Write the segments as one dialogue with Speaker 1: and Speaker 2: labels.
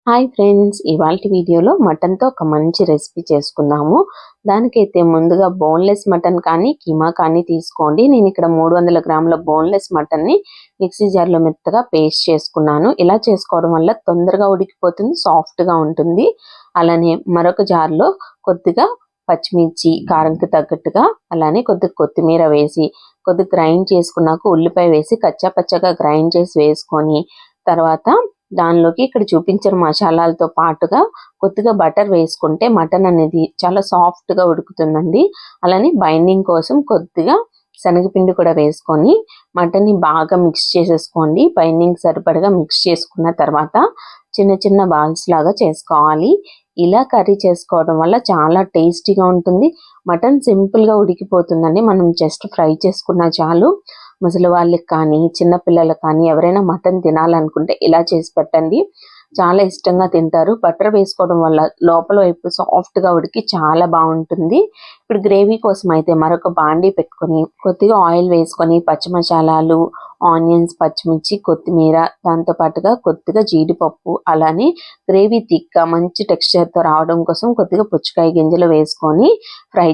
Speaker 1: Hi friends, ఇవాల్టి వీడియోలో మటన్తో ఒక మంచి రెసిపీ చేసుకుందాము. దానికైతే ముందుగా బోన్లెస్ మటన్ కానీ కీమా కానీ తీసుకోండి. నేను ఇక్కడ 300 గ్రాముల బోన్లెస్ మటన్ని మిక్సీ జార్లో మెత్తగా పేస్ట్ చేసుకున్నాను. ఇలా చేసుకోవడం వల్ల తొందరగా ఉడికిపోతుంది, సాఫ్ట్గా ఉంటుంది. అలానే మరొక జార్లో కొద్దిగా పచ్చిమిర్చి కారంకి తగ్గట్టుగా, అలానే కొద్దిగా కొత్తిమీర వేసి కొద్దిగా గ్రైండ్ చేసుకున్నాక ఉల్లిపాయ వేసి కచ్చా పచ్చగా గ్రైండ్ చేసి వేసుకొని, తర్వాత దానిలోకి ఇక్కడ చూపించిన మసాలాలతో పాటుగా కొద్దిగా బటర్ వేసుకుంటే మటన్ అనేది చాలా సాఫ్ట్గా ఉడుకుతుందండి. అలానే బైండింగ్ కోసం కొద్దిగా శనగపిండి కూడా వేసుకొని మటన్ని బాగా మిక్స్ చేసేసుకోండి. బైండింగ్ సరిపడగా మిక్స్ చేసుకున్న తర్వాత చిన్న చిన్న బాల్స్ లాగా చేసుకోవాలి. ఇలా కర్రీ చేసుకోవడం వల్ల చాలా టేస్టీగా ఉంటుంది. మటన్ సింపుల్గా ఉడికిపోతుందండి. మనం జస్ట్ ఫ్రై చేసుకున్న చాలు. ముసలి వాళ్ళకి కానీ చిన్నపిల్లలకు కానీ ఎవరైనా మటన్ తినాలనుకుంటే ఇలా చేసి పెట్టండి, చాలా ఇష్టంగా తింటారు. బటర్ వేసుకోవడం వల్ల లోపల వైపు సాఫ్ట్గా ఉడికి చాలా బాగుంటుంది. ఇప్పుడు గ్రేవీ కోసం అయితే మరొక బాండీ పెట్టుకొని కొద్దిగా ఆయిల్ వేసుకొని పచ్చి మసాలాలు, ఆనియన్స్, పచ్చిమిర్చి, కొత్తిమీర, దాంతోపాటుగా కొద్దిగా జీడిపప్పు, అలానే గ్రేవీ థిక్గా మంచి టెక్స్చర్తో రావడం కోసం కొద్దిగా పుచ్చకాయ గింజలు వేసుకొని ఫ్రై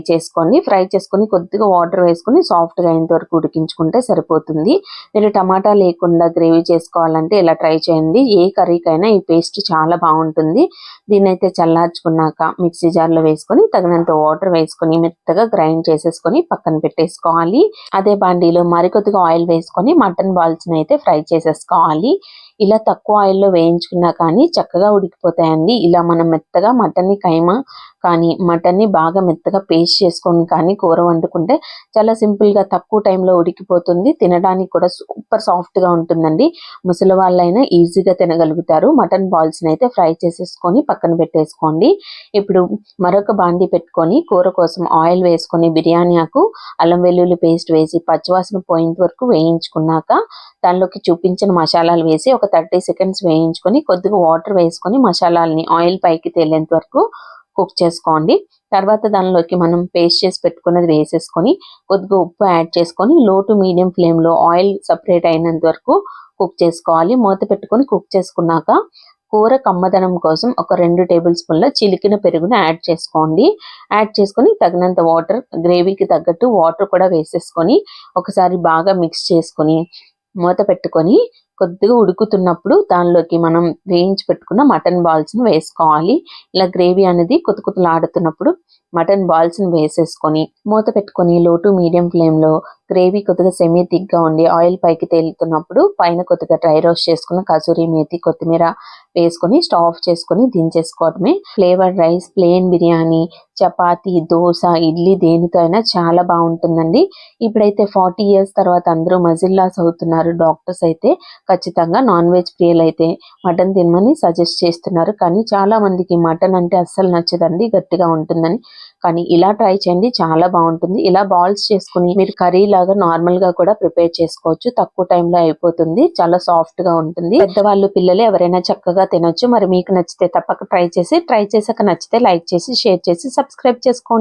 Speaker 1: చేసుకొని కొద్దిగా వాటర్ వేసుకొని సాఫ్ట్గా అయ్యేంత వరకు ఉడికించుకుంటే సరిపోతుంది. మీరు టమాటా లేకుండా గ్రేవీ చేసుకోవాలంటే ఇలా ట్రై చేయండి. ఏ కర్రీకైనా ఈ పేస్ట్ చాలా బాగుంటుంది. దీన్నైతే చల్లార్చుకున్నాక మిక్సీ జార్లో వేసుకొని తగినంత వాటర్ వేసుకొని మెత్తగా గ్రైండ్ చేసేసుకొని పక్కన పెట్టేసుకోవాలి. అదే బాండీలో మరికొద్దిగా ఆయిల్ వేసుకొని మటన్ బాల్స్ని అయితే ఫ్రై చేసేసుకోవాలి. ఇలా తక్కువ ఆయిల్లో వేయించుకున్నా కానీ చక్కగా ఉడికిపోతాయండి. ఇలా మనం మెత్తగా మటన్ని కైమా కానీ మటన్ని బాగా మెత్తగా పేస్ట్ చేసుకొని కానీ కూర వండుకుంటే చాలా సింపుల్గా తక్కువ టైంలో ఉడికిపోతుంది. తినడానికి కూడా సూపర్ సాఫ్ట్గా ఉంటుందండి. ముసలి వాళ్ళైనా ఈజీగా తినగలుగుతారు. మటన్ బాల్స్ని అయితే ఫ్రై చేసేసుకొని పక్కన పెట్టేసుకోండి. ఇప్పుడు మరొక బాండీ పెట్టుకొని కూర కోసం ఆయిల్ వేసుకొని బిర్యానీ ఆకు, అల్లం వెల్లుల్లి పేస్ట్ వేసి పచ్చివాసన పోయేంత వరకు వేయించుకున్నాక దానిలోకి చూపించిన మసాలాలు వేసి ఒక 30 సెకండ్స్ వేయించుకొని కొద్దిగా వాటర్ వేసుకొని మసాలాలని ఆయిల్ పైకి తేలేంత వరకు కుక్ చేసుకోండి. తర్వాత దానిలోకి మనం పేస్ట్ చేసి పెట్టుకున్నది వేసేసుకొని కొద్దిగా ఉప్పు యాడ్ చేసుకొని లో టు మీడియం ఫ్లేమ్లో ఆయిల్ సపరేట్ అయినంత వరకు కుక్ చేసుకోవాలి. మూత పెట్టుకొని కుక్ చేసుకున్నాక కూర కమ్మదనం కోసం ఒక 2 టేబుల్ స్పూన్ల చిలికిన పెరుగును యాడ్ చేసుకోండి. యాడ్ చేసుకొని తగినంత వాటర్, గ్రేవీకి తగ్గట్టు వాటర్ కూడా వేసేసుకొని ఒకసారి బాగా మిక్స్ చేసుకొని మూత పెట్టుకొని కొద్దిగా ఉడుకుతున్నప్పుడు దానిలోకి మనం వేయించి పెట్టుకున్న మటన్ బాల్స్ని వేసుకోవాలి. ఇలా గ్రేవీ అనేది కుతకుతలాడుతున్నప్పుడు మటన్ బాల్స్ని వేసేసుకొని మూత పెట్టుకొని లో టు మీడియం ఫ్లేమ్లో గ్రేవీ కొద్దిగా సెమీ థిక్గా ఉండి ఆయిల్ పైకి తేలుతున్నప్పుడు పైన కొద్దిగా డ్రై రోస్ట్ చేసుకున్న కసూరి మేతి, కొత్తిమీర వేసుకొని స్టవ్ ఆఫ్ చేసుకొని దించేసుకోవడమే. Flavoured rice, plain biryani, chapati, dosa, idli దేనితో అయినా చాలా బాగుంటుందండి. ఇప్పుడైతే 40 years తర్వాత అందరూ మజిల్ లాస్ అవుతున్నారు. డాక్టర్స్ అయితే ఖచ్చితంగా నాన్ వెజ్ ప్రియులు అయితే మటన్ తినమని సజెస్ట్ చేస్తున్నారు. కానీ చాలా మందికి మటన్ అంటే అస్సలు నచ్చదండి, గట్టిగా ఉంటుందని. కానీ ఇలా ట్రై చేయండి, చాలా బాగుంటుంది. ఇలా బాల్స్ చేసుకుని మీరు కర్రీ లాగా నార్మల్ గా కూడా ప్రిపేర్ చేసుకోవచ్చు. తక్కువ టైంలో అయిపోతుంది, చాలా సాఫ్ట్ గా ఉంటుంది. పెద్దవాళ్ళు, పిల్లలు ఎవరైనా చక్కగా తినొచ్చు. మరి మీకు నచ్చితే తప్పక ట్రై చేసాక నచ్చితే లైక్ చేసి షేర్ చేసి సబ్స్క్రైబ్ చేసుకోండి.